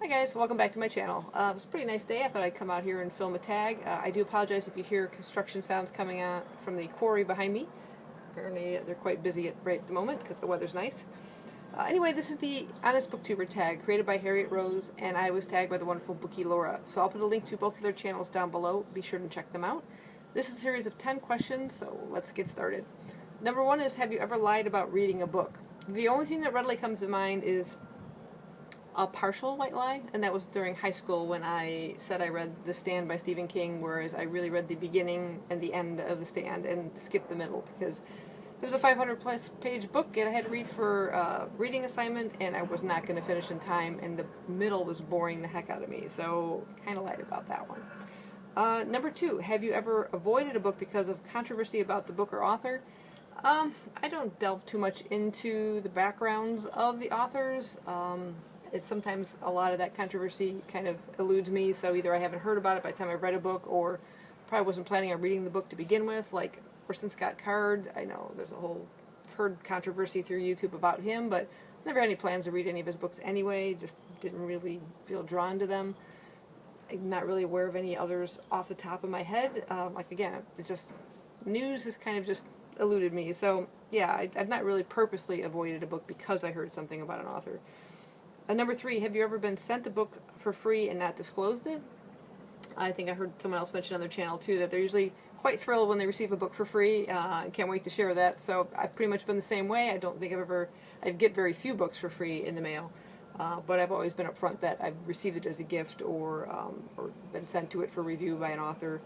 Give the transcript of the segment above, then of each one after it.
Hi guys, welcome back to my channel. It was a pretty nice day. I thought I'd come out here and film a tag. I do apologize if you hear construction sounds coming out from the quarry behind me. Apparently they're quite busy right at the moment because the weather's nice. Anyway, this is the Honest BookTuber Tag created by Harriet Rose, and I was tagged by the wonderful Bookie Laura. So I'll put a link to both of their channels down below. Be sure to check them out. This is a series of 10 questions, so let's get started. Number 1 is, have you ever lied about reading a book? The only thing that readily comes to mind is a partial white lie, and that was during high school when I said I read The Stand by Stephen King, whereas I really read the beginning and the end of The Stand and skipped the middle because it was a 500-plus page book and I had to read for a reading assignment, and I was not going to finish in time, and the middle was boring the heck out of me, so kind of lied about that one. Number 2, have you ever avoided a book because of controversy about the book or author? I don't delve too much into the backgrounds of the authors. It's sometimes a lot of that controversy kind of eludes me, so either I haven't heard about it by the time I've read a book, or probably wasn't planning on reading the book to begin with, like Orson Scott Card. I know there's a whole, I've heard controversy through YouTube about him, but never had any plans to read any of his books anyway, just didn't really feel drawn to them. I'm not really aware of any others off the top of my head. Like again, it's just, news has kind of just eluded me, so yeah, I've not really purposely avoided a book because I heard something about an author. Number 3, have you ever been sent a book for free and not disclosed it? I think I heard someone else mention on their channel too that they're usually quite thrilled when they receive a book for free and can't wait to share that. So I've pretty much been the same way. I don't think I get very few books for free in the mail, but I've always been upfront that I've received it as a gift or been sent to it for review by an author.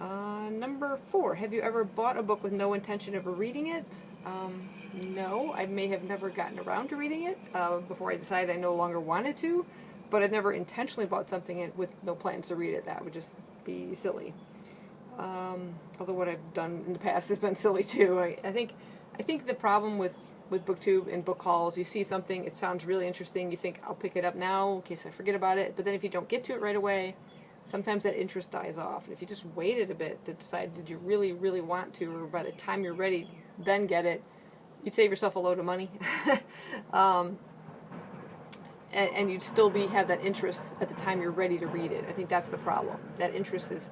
Number 4, have you ever bought a book with no intention of reading it? No, I may have never gotten around to reading it before I decided I no longer wanted to, but I've never intentionally bought something with no plans to read it. That would just be silly. Although what I've done in the past has been silly too. I think the problem with BookTube and book hauls, you see something, it sounds really interesting, you think, I'll pick it up now in case I forget about it, but then if you don't get to it right away, sometimes that interest dies off. And if you just waited a bit to decide, did you really, really want to, or by the time you're ready, then get it, you'd save yourself a load of money. And you'd still have that interest at the time you're ready to read it. I think that's the problem. That interest is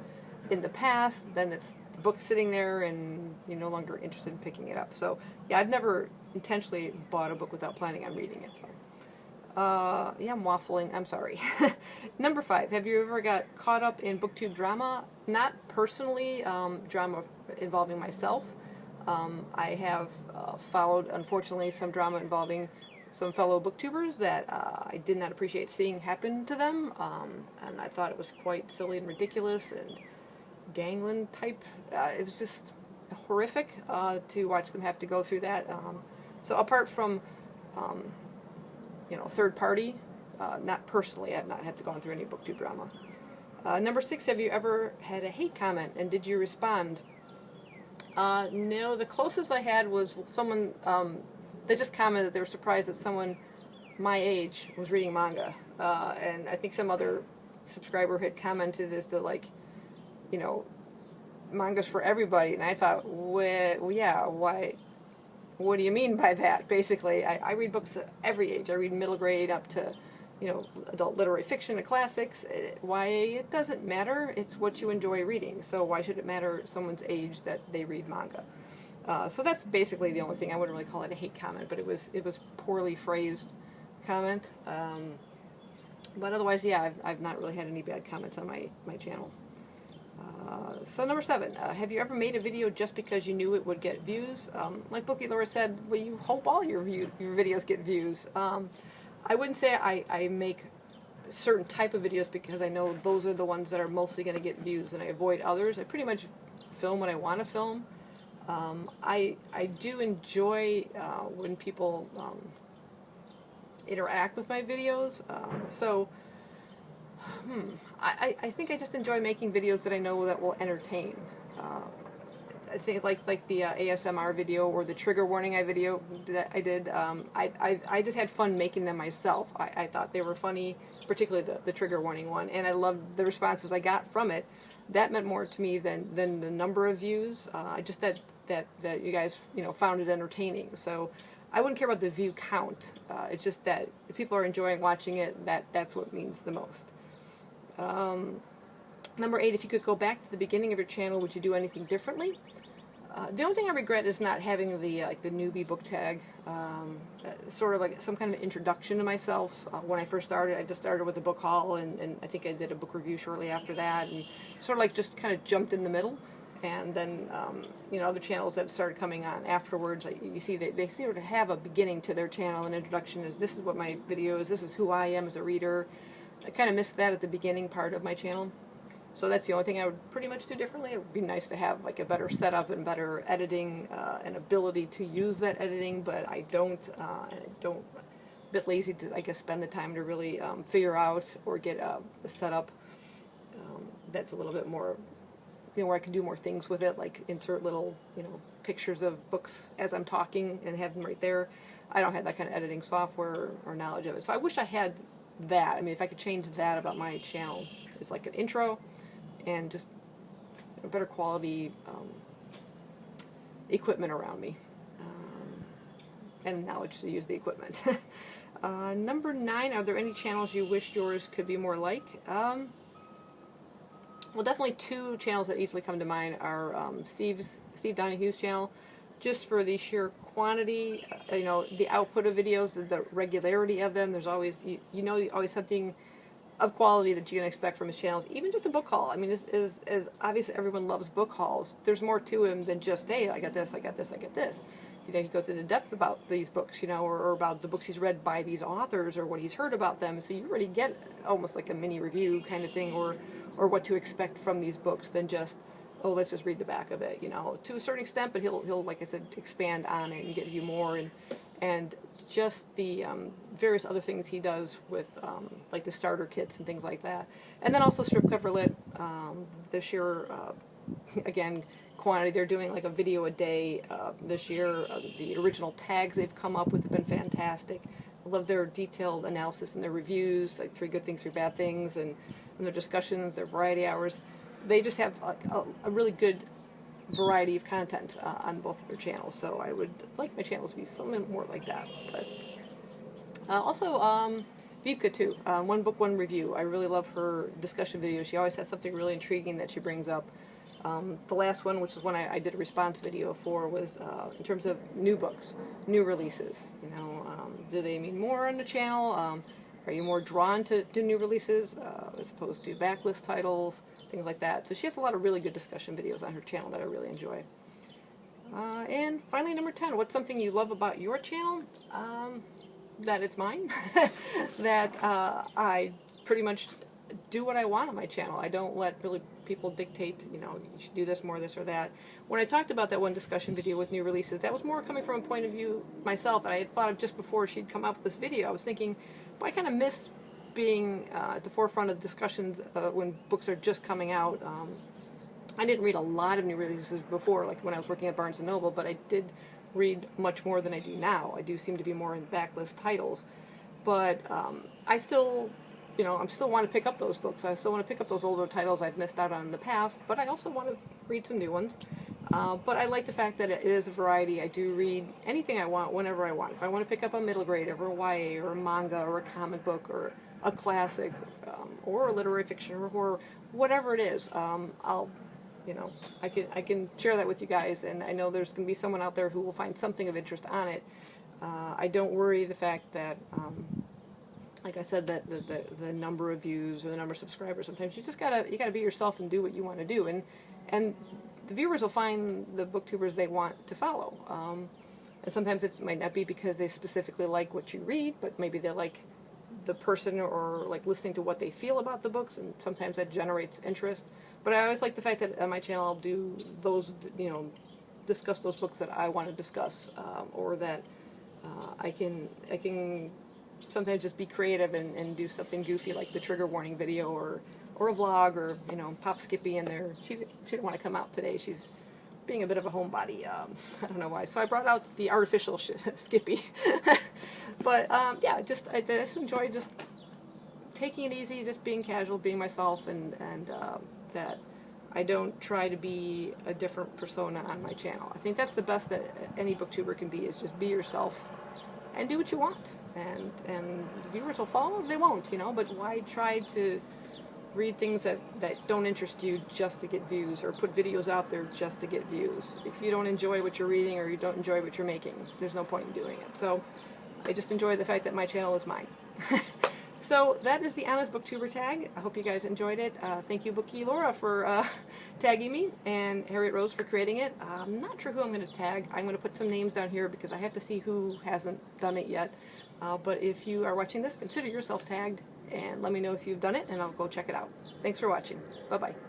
in the past, then it's the book sitting there and you're no longer interested in picking it up. So yeah, I've never intentionally bought a book without planning on reading it. So. Yeah, I'm waffling. I'm sorry. Number 5, have you ever got caught up in BookTube drama? Not personally, drama involving myself. I have followed, unfortunately, some drama involving some fellow booktubers that I did not appreciate seeing happen to them, and I thought it was quite silly and ridiculous and gangland type. It was just horrific to watch them have to go through that. So apart from third party, not personally, I've not had to go through any BookTube drama. Number 6, have you ever had a hate comment, and did you respond? No, the closest I had was someone, they just commented they were surprised that someone my age was reading manga, and I think some other subscriber had commented as to, like, manga's for everybody, and I thought, well, yeah, why? What do you mean by that? Basically, I read books at every age. I read middle grade up to, adult literary fiction and classics. Why? It doesn't matter. It's what you enjoy reading. So why should it matter someone's age that they read manga? So that's basically the only thing. I wouldn't really call it a hate comment, but it was poorly phrased comment. But otherwise, yeah, I've not really had any bad comments on my channel. So number 7, have you ever made a video just because you knew it would get views? Like Bookie Laura said, well, you hope all your videos get views. I wouldn't say I make a certain type of videos because I know those are the ones that are mostly going to get views, and I avoid others. I pretty much film what I want to film. I do enjoy when people interact with my videos, I think I just enjoy making videos that I know that will entertain. I think like the ASMR video or the trigger warning video that I did. I just had fun making them myself. I thought they were funny, particularly the trigger warning one, and I loved the responses I got from it. That meant more to me than the number of views. Just that you guys found it entertaining. So I wouldn't care about the view count. It's just that if people are enjoying watching it, that's what means the most. Number 8, if you could go back to the beginning of your channel, would you do anything differently? The only thing I regret is not having the the newbie book tag, sort of like some kind of introduction to myself. When I first started, I just started with a book haul, and I think I did a book review shortly after that, and sort of like just kind of jumped in the middle. And then, you know, other channels that started coming on afterwards, you see they sort of have a beginning to their channel. An introduction is, this is what my video is, this is who I am as a reader. I kind of missed that at the beginning part of my channel. So that's the only thing I would pretty much do differently. It would be nice to have like a better setup and better editing and ability to use that editing, but I don't. A bit lazy to, I guess, spend the time to really figure out or get a setup that's a little bit more, you know, where I can do more things with it, like insert little, you know, pictures of books as I'm talking and have them right there. I don't have that kind of editing software or knowledge of it. So I wish I had that. I mean, if I could change that about my channel, it's like an intro and just a better quality equipment around me, and knowledge to use the equipment. Number 9, are there any channels you wish yours could be more like? Well, definitely 2 channels that easily come to mind are Steve Donoghue's channel, just for the sheer quantity, you know, the output of videos, the regularity of them. There's always, you know, always something of quality that you can expect from his channels. Even just a book haul. I mean, as obviously everyone loves book hauls, there's more to him than just, hey, I got this, I got this, I got this. You know, he goes into depth about these books, you know, or about the books he's read by these authors or what he's heard about them. So you already get almost like a mini review kind of thing, or what to expect from these books than just, oh, let's just read the back of it, you know, to a certain extent, but he'll like I said, expand on it and give you more, and just the various other things he does with like the starter kits and things like that. And then also Strip Cover Lit, the sheer, again, quantity. They're doing like a video a day this year. The original tags they've come up with have been fantastic. I love their detailed analysis and their reviews, like 3 good things, 3 bad things, and their discussions, their variety hours. They just have a really good variety of content on both of their channels, so I would like my channels to be something more like that. But also Vivka too, One Book One Review. I really love her discussion videos. She always has something really intriguing that she brings up. The last one, which is one I did a response video for, was in terms of new books, new releases. You know, do they mean more on the channel? Are you more drawn to new releases as opposed to backlist titles? Things like that. So she has a lot of really good discussion videos on her channel that I really enjoy. And finally, number 10, what's something you love about your channel? That it's mine. That I pretty much do what I want on my channel. I don't let really people dictate, you know, you should do this more, this or that. When I talked about that one discussion video with new releases, that was more coming from a point of view myself, and I had thought of just before she'd come up with this video, I was thinking, well, I kind of miss being at the forefront of discussions when books are just coming out. I didn't read a lot of new releases before, like when I was working at Barnes & Noble, but I did read much more than I do now. I do seem to be more in backlist titles, but I still, you know, I still want to pick up those books. I still want to pick up those older titles I've missed out on in the past, but I also want to read some new ones. But I like the fact that it is a variety. I do read anything I want, whenever I want. If I want to pick up a middle grade, or a YA, or a manga, or a comic book, or a classic, or a literary fiction, or horror, whatever it is, I'll, you know, I can share that with you guys, and I know there's going to be someone out there who will find something of interest on it. I don't worry the fact that, like I said, that the number of views or the number of subscribers. Sometimes you just gotta be yourself and do what you want to do, and the viewers will find the booktubers they want to follow. And sometimes it might not be because they specifically like what you read, but maybe they like the person or like listening to what they feel about the books, and sometimes that generates interest. But I always like the fact that on my channel I'll do those, you know, discuss those books that I want to discuss, or that I can sometimes just be creative and do something goofy like the trigger warning video, or a vlog, or, you know, pop Skippy in there. She didn't want to come out today. She's being a bit of a homebody. I don't know why. So I brought out the artificial Skippy. But yeah, I just enjoy just taking it easy, just being casual, being myself, and that I don't try to be a different persona on my channel. I think that's the best that any booktuber can be, is just be yourself and do what you want. And the viewers will follow, they won't, you know, but why try to read things that don't interest you just to get views, or put videos out there just to get views? If you don't enjoy what you're reading, or you don't enjoy what you're making, there's no point in doing it. So I just enjoy the fact that my channel is mine. So that is the Honest BookTuber Tag. I hope you guys enjoyed it. Thank you, Bookie Laura, for tagging me, and Harriet Rose for creating it. I'm not sure who I'm going to tag. I'm going to put some names down here because I have to see who hasn't done it yet. But if you are watching this, consider yourself tagged, and let me know if you've done it, and I'll go check it out. Thanks for watching. Bye-bye.